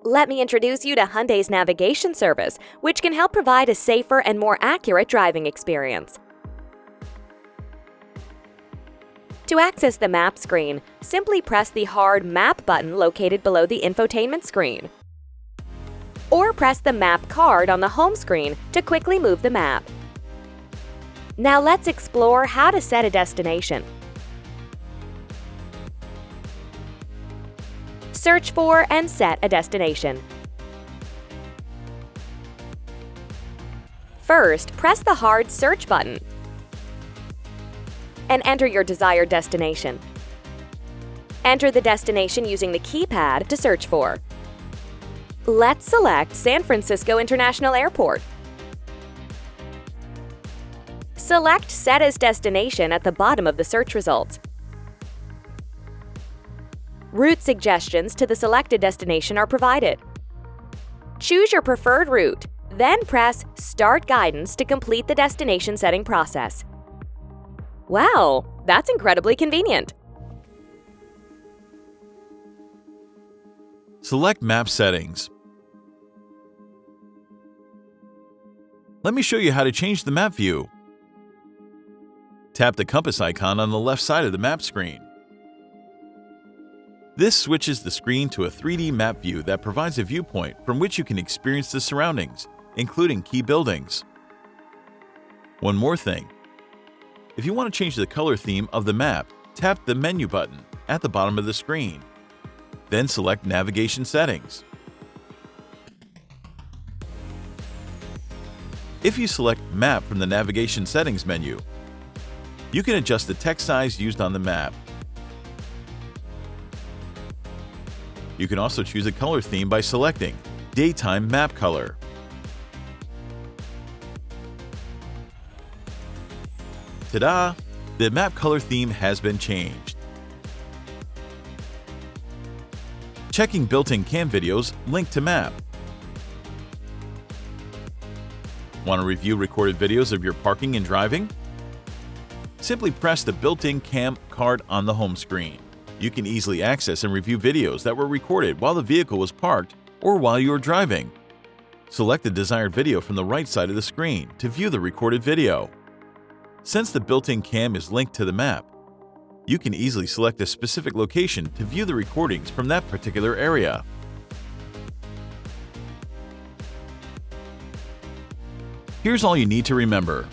Let me introduce you to Hyundai's navigation service, which can help provide a safer and more accurate driving experience. To access the map screen, simply press the hard Map button located below the infotainment screen. Or press the Map card on the home screen to quickly move the map. Now let's explore how to set a destination. Search for and set a destination. First, press the hard Search button and enter your desired destination. Enter the destination using the keypad to search for. Let's select San Francisco International Airport. Select Set as Destination at the bottom of the search results. Route suggestions to the selected destination are provided. Choose your preferred route, then press Start Guidance to complete the destination setting process. Wow, that's incredibly convenient! Select Map Settings. Let me show you how to change the map view. Tap the compass icon on the left side of the map screen. This switches the screen to a 3D map view that provides a viewpoint from which you can experience the surroundings, including key buildings. One more thing. If you want to change the color theme of the map, tap the Menu button at the bottom of the screen. Then select Navigation Settings. If you select Map from the Navigation Settings menu, you can adjust the text size used on the map. You can also choose a color theme by selecting Daytime Map Color. Ta-da! The map color theme has been changed. Checking built-in cam videos linked to map. Want to review recorded videos of your parking and driving? Simply press the built-in cam card on the home screen. You can easily access and review videos that were recorded while the vehicle was parked or while you were driving. Select the desired video from the right side of the screen to view the recorded video. Since the built-in cam is linked to the map, you can easily select a specific location to view the recordings from that particular area. Here's all you need to remember.